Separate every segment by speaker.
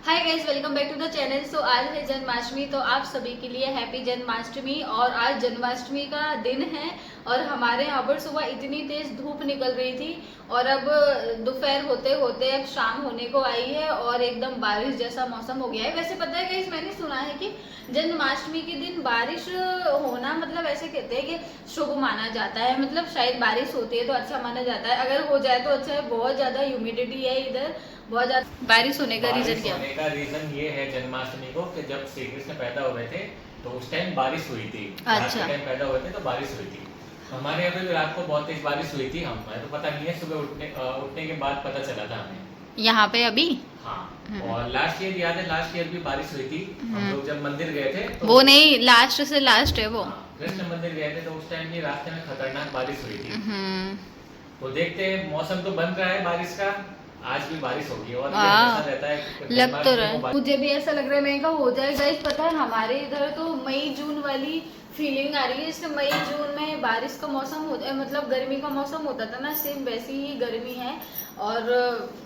Speaker 1: Hi guys, welcome back to the channel. So आज है जन्माष्टमी, तो आप सभी के लिए हैप्पी जन्माष्टमी। और आज जन्माष्टमी का दिन है और हमारे यहाँ पर सुबह इतनी तेज धूप निकल रही थी और अब दोपहर होते होते अब शाम होने को आई है और एकदम बारिश जैसा मौसम हो गया है। वैसे पता है गाइस, मैंने सुना है कि जन्माष्टमी के दिन बारिश होना मतलब ऐसे कहते हैं कि शुभ माना जाता है। मतलब शायद बारिश होती है तो अच्छा माना जाता है, अगर हो जाए तो अच्छा है। बहुत ज्यादा ह्यूमिडिटी है इधर, बहुत ज्यादा बारिश होने का रीजन क्या
Speaker 2: होने का रीजन ये है जन्माष्टमी को कि जब श्री कृष्ण पैदा हो रहे थे तो उस टाइम बारिश हुई थी। रात के टाइम पैदा हुए थे तो बारिश हुई थी। हमारे यहाँ पे भी रात को बहुत तेज बारिश हुई थी। हमें तो पता नहीं है, सुबह उठने के बाद पता चला था हमें
Speaker 1: यहाँ पे अभी।
Speaker 2: हाँ, और लास्ट ईयर याद है, लास्ट ईयर भी बारिश हुई थी। हम लोग जब मंदिर गए थे तो
Speaker 1: वो नहीं, लास्ट से लास्ट है वो।
Speaker 2: कृष्ण मंदिर गए थे तो उस टाइम भी रास्ते में खतरनाक बारिश हुई थी। तो देखते हैं, मौसम तो बन रहा है बारिश का, आज भी बारिश होगी। और ये ऐसा रहता है,
Speaker 1: लग तो रहा है, मुझे भी ऐसा लग रहा है मैं कहा हो जाए गाइस। पता है हमारे इधर तो मई जून वाली फीलिंग आ रही है। इससे मई जून में बारिश का मौसम होता है, मतलब गर्मी का मौसम होता था ना, सेम वैसी ही गर्मी है। और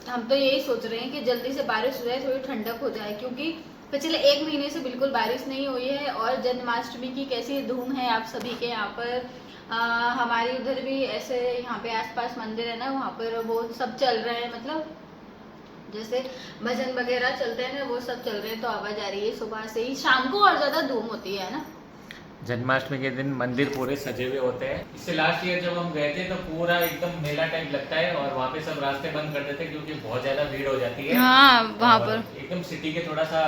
Speaker 1: हम तो यही सोच रहे हैं कि जल्दी से बारिश हो जाए, थोड़ी ठंडक हो जाए, क्योंकि पिछले एक महीने से बिल्कुल बारिश नहीं हुई है। और जन्माष्टमी की कैसी धूम है आप सभी के यहाँ पर। हमारी उधर भी ऐसे यहाँ पे आसपास मंदिर है ना, वहाँ पर वो सब चल रहे हैं, मतलब जैसे भजन वगैरह चलते हैं ना, वो सब चल रहे हैं। तो आवाज आ रही है सुबह से ही, शाम को और ज्यादा धूम होती है ना।
Speaker 2: जन्माष्टमी के दिन मंदिर पूरे सजे हुए होते हैं। इससे लास्ट ईयर जब हम गए थे तो पूरा एकदम मेला टाइप लगता है और वहाँ पे सब रास्ते बंद कर देते हैं क्योंकि बहुत ज्यादा भीड़ हो जाती है।
Speaker 1: हाँ, वहाँ पर
Speaker 2: एकदम सिटी के थोड़ा सा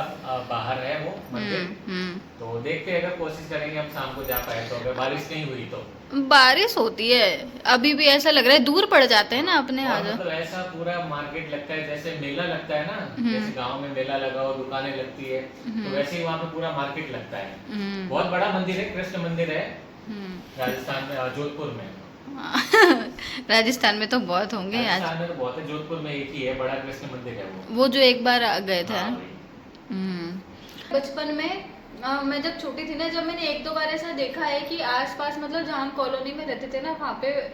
Speaker 2: बाहर है वो मंदिर। तो देखते हैं, अगर कोशिश करेंगे हम शाम को जा पाए तो, अगर बारिश नहीं हुई तो।
Speaker 1: बारिश होती है अभी भी, ऐसा लग रहा है दूर पड़ जाते हैं ना अपने यहाँ।
Speaker 2: मतलब ऐसा पूरा मार्केट लगता है जैसे मेला लगता है ना, जैसे गांव में मेला लगा और दुकानें लगती है, तो वैसे ही वहाँ पे पूरा मार्केट लगता है। बहुत बड़ा मंदिर है, कृष्ण मंदिर है राजस्थान में, जोधपुर में।
Speaker 1: राजस्थान में तो बहुत होंगे,
Speaker 2: राजस्थान में तो बहुत है, जोधपुर में एक ही है बड़ा कृष्ण मंदिर है
Speaker 1: वो जो एक बार गए थे। बचपन में मैं जब छोटी थी ना, जब मैंने एक दो बार ऐसा देखा है कि आसपास, मतलब जहाँ हम कॉलोनी में रहते थे ना, वहाँ पे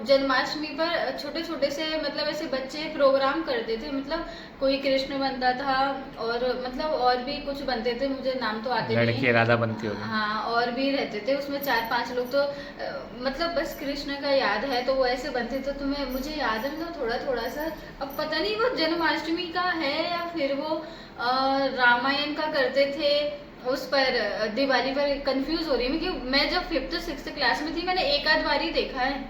Speaker 1: जन्माष्टमी पर छोटे छोटे से मतलब ऐसे बच्चे प्रोग्राम करते थे। मतलब कोई कृष्ण बनता था और मतलब और भी कुछ बनते थे, मुझे नाम तो आते नहीं,
Speaker 2: लड़की राधा बनती होगी।
Speaker 1: हाँ, और भी रहते थे उसमें 4-5 लोग। तो मतलब बस कृष्ण का याद है तो वो ऐसे बनते थे। तो मुझे याद है मतलब थोड़ा थोड़ा सा। अब पता नहीं वो जन्माष्टमी का है या फिर वो रामायण का करते थे उस पर, दिवाली पर कंफ्यूज हो रही हूँ। क्योंकि मैं जब 5th-6th क्लास में थी, मैंने एक आध बार ही देखा है,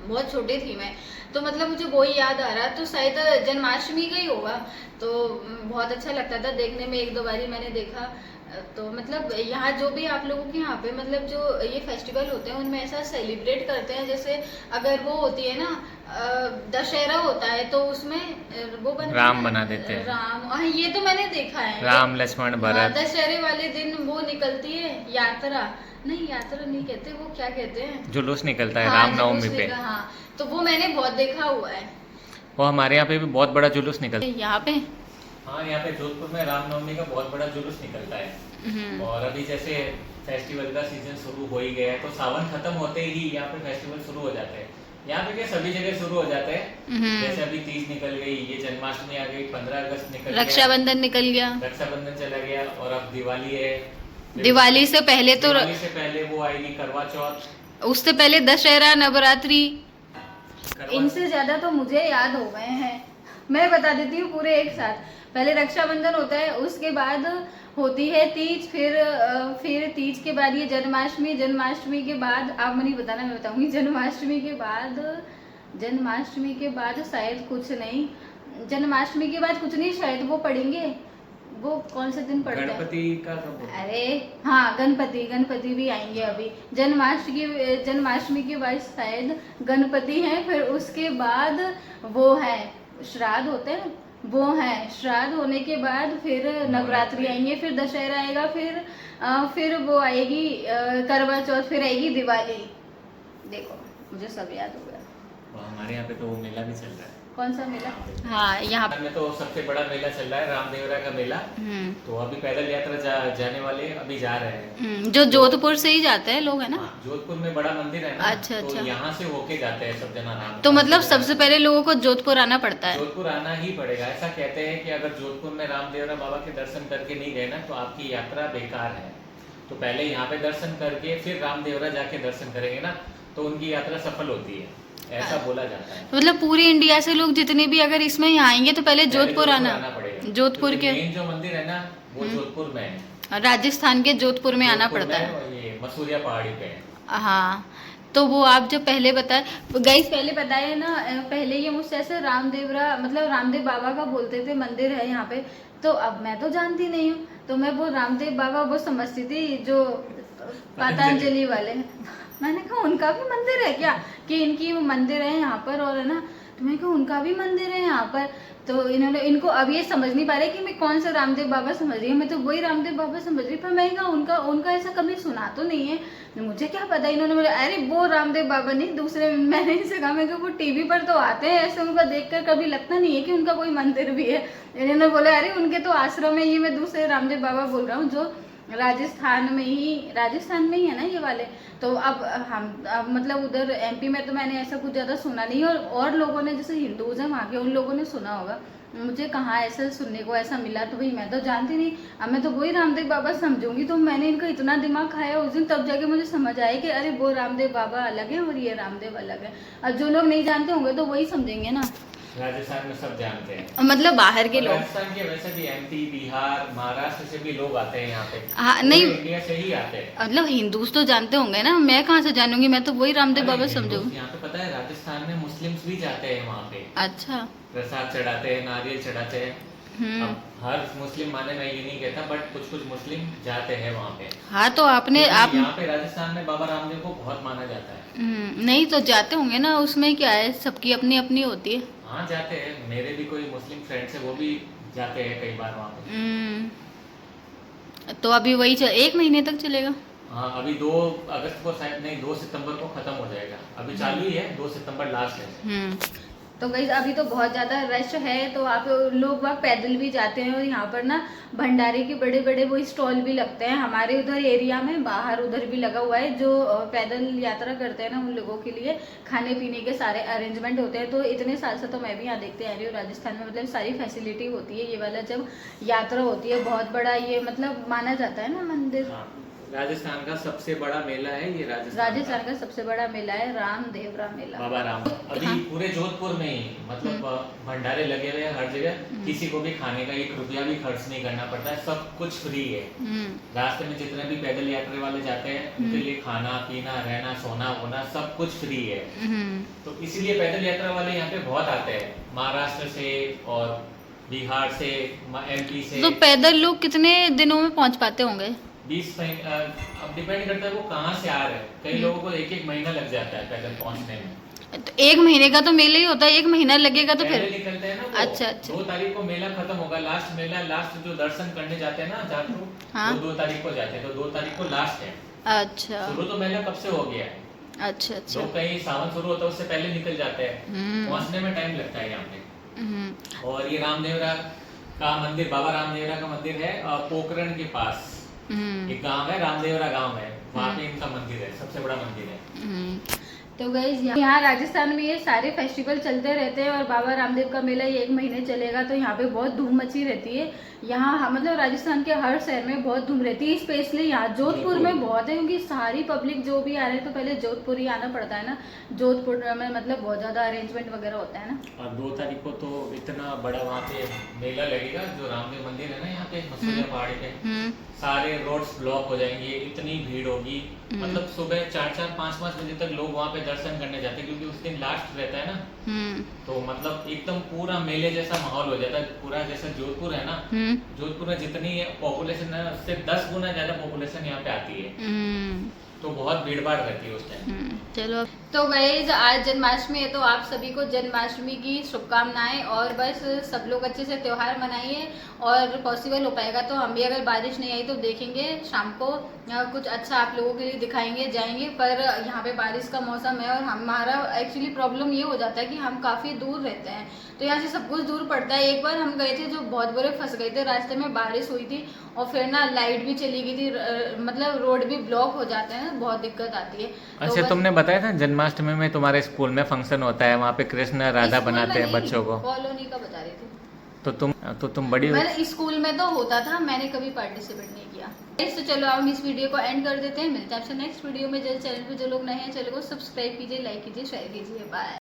Speaker 1: बहुत छोटी थी मैं। तो मतलब मुझे वही याद आ रहा, तो शायद जन्माष्टमी का ही होगा। तो बहुत अच्छा लगता था देखने में, एक दो बार ही मैंने देखा। तो मतलब यहाँ जो भी आप लोगों के यहाँ पे मतलब जो ये फेस्टिवल होते हैं उनमें ऐसा सेलिब्रेट करते हैं। जैसे अगर वो होती है ना दशहरा होता है तो उसमें वो
Speaker 2: राम बना देते हैं।
Speaker 1: राम, हाँ, ये तो मैंने देखा है,
Speaker 2: राम लक्ष्मण भरत।
Speaker 1: दशहरे वाले दिन वो निकलती है यात्रा, नहीं यात्रा नहीं कहते, वो क्या कहते हैं,
Speaker 2: जुलूस निकलता है,
Speaker 1: हाँ,
Speaker 2: रामनवमी पे।
Speaker 1: हाँ, तो वो मैंने बहुत देखा हुआ है।
Speaker 2: वो हमारे यहाँ पे भी बहुत बड़ा जुलूस निकलता है
Speaker 1: यहाँ पे।
Speaker 2: हाँ, यहाँ पे जोधपुर में रामनवमी का बहुत बड़ा जुलूस निकलता है। और अभी जैसे फेस्टिवल का सीजन शुरू हो ही गया है तो सावन खत्म होते ही यहाँ पे फेस्टिवल शुरू हो जाते हैं। यहाँ पे क्या सभी जगह शुरू हो जाते हैं। जैसे अभी तीज निकल गई, ये जन्माष्टमी आ गई, 15 अगस्त निकल गया,
Speaker 1: रक्षाबंधन निकल गया,
Speaker 2: रक्षाबंधन चला गया, और अब दिवाली है।
Speaker 1: दिवाली से पहले तो,
Speaker 2: दिवाली से पहले वो आएगी करवा चौथ,
Speaker 1: उससे पहले दशहरा, नवरात्रि। इनसे ज्यादा तो मुझे याद हो गए हैं, मैं बता देती हूँ पूरे एक साथ। पहले रक्षाबंधन होता है, उसके बाद होती है तीज, फिर तीज के बाद ये जन्माष्टमी, जन्माष्टमी के बाद आप मुझे बताना, मैं बताऊंगी। जन्माष्टमी के बाद शायद कुछ नहीं, जन्माष्टमी के बाद कुछ नहीं, शायद वो पढ़ेंगे, वो कौन से दिन पड़ता है,
Speaker 2: गणपति का कब?
Speaker 1: अरे हाँ, गणपति भी आएंगे अभी। जन्माष्टमी के बाद शायद गणपति हैं, फिर उसके बाद वो है श्राद्ध होते हैं, वो है श्राद्ध होने के बाद फिर नवरात्रि आएंगे, फिर दशहरा आएगा, फिर वो आएगी करवा चौथ, फिर आएगी दिवाली। देखो मुझे सब याद हो गया।
Speaker 2: हमारे यहाँ पे तो वो मेला भी चल रहा है।
Speaker 1: कौन सा मेला? हाँ, यहाँ
Speaker 2: में तो सबसे बड़ा मेला चल रहा है रामदेवरा का मेला। तो अभी पैदल यात्रा जाने वाले अभी जा रहे हैं।
Speaker 1: जो जोधपुर से ही जाते हैं लोग, है ना?
Speaker 2: जोधपुर में बड़ा मंदिर है ना।
Speaker 1: अच्छा
Speaker 2: तो यहाँ से होके जाते हैं सब जना राम।
Speaker 1: तो मतलब सबसे पहले लोगों को जोधपुर आना पड़ता है?
Speaker 2: जोधपुर आना ही पड़ेगा। ऐसा कहते हैं कि अगर जोधपुर में रामदेवरा बाबा के दर्शन करके नहीं गए ना तो आपकी यात्रा बेकार है। तो पहले यहाँ पे दर्शन करके फिर रामदेवरा जाके दर्शन करेंगे ना तो उनकी यात्रा सफल होती है, ऐसा बोला जाता है।
Speaker 1: मतलब पूरी इंडिया से लोग जितने भी अगर इसमें यहाँ आएंगे तो पहले जोधपुर आना
Speaker 2: पड़ेगा।
Speaker 1: जोधपुर के
Speaker 2: मेन जो मंदिर है ना वो जोधपुर में है,
Speaker 1: राजस्थान के जोधपुर में आना पड़ता है।
Speaker 2: ये मसूरिया पहाड़ी पे है।
Speaker 1: हाँ, तो वो आप जो पहले बताए गाइस, पहले बताए ना, पहले ये मुझसे ऐसे रामदेवरा मतलब रामदेव बाबा का बोलते थे मंदिर है यहाँ पे, तो अब मैं तो जानती नहीं हूँ, तो मैं वो रामदेव बाबा वो समझती थी जो पतंजलि वाले। मैंने कहा उनका भी मंदिर है क्या, कि इनकी मंदिर है यहाँ पर, और है ना, तो मैंने कहा उनका भी मंदिर है यहाँ पर। तो इनको अब ये समझ नहीं पा रहे कि मैं कौन सा रामदेव बाबा समझ रही हूँ, मैं तो वही रामदेव बाबा समझ रही, पर मैंने कहा उनका ऐसा कभी सुना तो नहीं है, मुझे क्या पता। इन्होंने बोला अरे वो रामदेव बाबा नहीं, दूसरे। मैंने इनसे कहा, मैं वो टीवी पर तो आते हैं, ऐसे उनका देखकर कभी लगता नहीं है कि उनका कोई मंदिर भी है। इन्होंने बोला अरे उनके तो आश्रम है, ये मैं दूसरे रामदेव बाबा बोल रहा हूँ जो राजस्थान में ही है ना ये वाले। तो अब मतलब उधर एमपी में तो मैंने ऐसा कुछ ज़्यादा सुना नहीं, और लोगों ने जैसे हिंदूज हैं वहाँ के, उन लोगों ने सुना होगा। मुझे कहाँ ऐसा सुनने को ऐसा मिला, तो भाई मैं तो जानती नहीं। अब मैं तो वही रामदेव बाबा समझूंगी, तो मैंने इनका इतना दिमाग खाया उस दिन, तब जाके मुझे समझ आया कि अरे वो रामदेव बाबा अलग है और ये रामदेव अलग है। अब जो लोग नहीं जानते होंगे तो वही समझेंगे ना।
Speaker 2: राजस्थान में सब जानते हैं,
Speaker 1: मतलब बाहर के लोग।
Speaker 2: राजस्थान के वैसे भी एमपी, बिहार, महाराष्ट्र से भी लोग आते हैं यहाँ पे।
Speaker 1: हाँ, नहीं
Speaker 2: इंडिया से ही आते हैं।
Speaker 1: मतलब हिंदूज तो जानते होंगे ना, मैं कहाँ से जानूंगी, मैं तो वही रामदेव बाबा समझूंगी।
Speaker 2: यहाँ पे पता है राजस्थान में मुस्लिम्स भी जाते हैं वहाँ पे।
Speaker 1: अच्छा,
Speaker 2: प्रसाद चढ़ाते हैं, नारियल चढ़ाते हैं। अब हर मुस्लिम माने मैं ये नहीं कहता, बट कुछ कुछ मुस्लिम जाते हैं वहाँ पे।
Speaker 1: हाँ, तो आपने
Speaker 2: यहाँ पे राजस्थान में बाबा रामदेव को बहुत माना जाता है।
Speaker 1: नहीं तो जाते होंगे ना, उसमें क्या है, सबकी अपनी अपनी होती है।
Speaker 2: हाँ जाते हैं, मेरे भी कोई मुस्लिम फ्रेंड्स है वो भी जाते हैं कई बार वहाँ पे।
Speaker 1: तो अभी वही 1 महीने तक चलेगा।
Speaker 2: हाँ, अभी 2 अगस्त को शायद नहीं, 2 सितंबर को खत्म हो जाएगा। अभी चालू ही है, 2 सितंबर लास्ट है।
Speaker 1: तो गाइस अभी तो बहुत ज़्यादा रश है, तो आप लोग वहाँ पैदल भी जाते हैं, और यहाँ पर ना भंडारे के बड़े बड़े वो स्टॉल भी लगते हैं। हमारे उधर एरिया में बाहर उधर भी लगा हुआ है, जो पैदल यात्रा करते हैं ना उन लोगों के लिए खाने पीने के सारे अरेंजमेंट होते हैं। तो इतने साल से तो मैं भी यहाँ देखते आ रही हूँ, राजस्थान में मतलब सारी फैसिलिटी होती है। ये वाला जब यात्रा होती है बहुत बड़ा, ये मतलब माना जाता है ना मंदिर।
Speaker 2: राजस्थान का सबसे बड़ा मेला है ये,
Speaker 1: राजस्थान का सबसे बड़ा मेला है रामदेवरा मेला,
Speaker 2: बाबा राम। अभी पूरे जोधपुर में ही मतलब भंडारे लगे हुए हैं हर जगह, किसी को भी खाने का 1 रुपया भी खर्च नहीं करना पड़ता है, सब कुछ फ्री है। रास्ते में जितने भी पैदल यात्री वाले जाते हैं उनके लिए खाना पीना रहना सोना वोना सब कुछ फ्री है। तो इसीलिए पैदल यात्रा वाले यहाँ पे बहुत आते हैं, महाराष्ट्र से और बिहार से, एमपी से।
Speaker 1: तो पैदल लोग कितने दिनों में पहुँच पाते होंगे?
Speaker 2: 20 महीने, अब डिपेंड करता है वो कहाँ से आ रहे हैं। कई लोगों को 1-1 महीना लग जाता है पैदल पहुँचने में।
Speaker 1: तो 1 महीने का तो मेला ही होता है, 1 महीना लगेगा तो फिर
Speaker 2: निकलते हैं ना वो।
Speaker 1: अच्छा
Speaker 2: 2 तारीख को मेला खत्म होगा, लास्ट मेला, लास्ट जो दर्शन करने जाते हैं ना जातरू,
Speaker 1: हाँ?
Speaker 2: वो 2 तारीख को जाते हैं, तो 2 तारीख को लास्ट है।
Speaker 1: अच्छा,
Speaker 2: शुरू तो मेला कब से हो गया है।
Speaker 1: अच्छा अच्छा,
Speaker 2: लोग कहीं सावन शुरू होता है उससे पहले निकल जाते हैं, पहुँचने में टाइम लगता है यहाँ पे। और ये रामदेवरा का मंदिर, बाबा रामदेवरा का मंदिर है पोखरण के पास एक गांव है, रामदेवरा गांव है, वहाँ पे इनका मंदिर है, सबसे बड़ा मंदिर है।
Speaker 1: तो गाइस यहाँ राजस्थान में ये सारे फेस्टिवल चलते रहते हैं, और बाबा रामदेव का मेला ये 1 महीने चलेगा, तो यहाँ पे बहुत धूम मची रहती है। यहाँ मतलब राजस्थान के हर शहर में बहुत धूम रहती है, स्पेशली यहाँ जोधपुर में बहुत है, क्योंकि सारी पब्लिक जो भी आ रहे हैं तो पहले जोधपुर ही आना पड़ता है ना। जोधपुर में मतलब बहुत ज़्यादा अरेंजमेंट वगैरह होता है ना।
Speaker 2: और 2 तारीख को तो इतना बड़ा वहाँ पे मेला लगेगा, जो रामदेव मंदिर है ना यहाँ पे मसूरिया पहाड़ी पे, सारे रोड्स ब्लॉक हो जाएंगे, इतनी भीड़ होगी। मतलब सुबह 4-4, 5-5 बजे तक लोग वहाँ पे दर्शन करने जाते हैं, क्योंकि उस दिन लास्ट रहता है ना। तो मतलब एकदम पूरा मेले जैसा माहौल हो जाता है, पूरा जैसा जोधपुर है ना, जोधपुर में जितनी पॉपुलेशन है उससे 10 गुना ज्यादा पॉपुलेशन यहाँ पे आती है। तो बहुत भीड़ भाड़ रहती है उस टाइम।
Speaker 1: चलो तो गाइस आज जन्माष्टमी है तो आप सभी को जन्माष्टमी की शुभकामनाएं और बस सब लोग अच्छे से त्योहार मनाइए और पॉसिबल हो पाएगा तो हम भी अगर बारिश नहीं आई तो देखेंगे शाम को कुछ अच्छा आप लोगों के लिए दिखाएंगे जाएंगे। पर यहाँ पे बारिश का मौसम है और हमारा एक्चुअली प्रॉब्लम ये हो जाता है कि हम काफ़ी दूर रहते हैं तो यहाँ से सब कुछ दूर पड़ता है। एक बार हम गए थे जो बहुत बुरे फंस गए थे, रास्ते में बारिश हुई थी और फिर ना लाइट भी चली गई थी, मतलब रोड भी ब्लॉक हो जाते हैं, बहुत दिक्कत आती है।
Speaker 2: अच्छा तो तुमने बताया था जन्माष्टमी में तुम्हारे स्कूल में फंक्शन होता है, वहाँ पे कृष्ण राधा बनाते हैं बच्चों को।
Speaker 1: कॉलोनी का बता रही थी।
Speaker 2: तो तुम बड़ी
Speaker 1: स्कूल में तो होता था, मैंने कभी पार्टिसिपेट नहीं किया। तो चलो हम इस वीडियो को एंड कर देते हैं, मिलते हैं आपसे नेक्स्ट वीडियो में। चैनल पे जो लोग नए हैं चैनल को सब्सक्राइब कीजिए, लाइक कीजिए, शेयर कीजिए। बाय।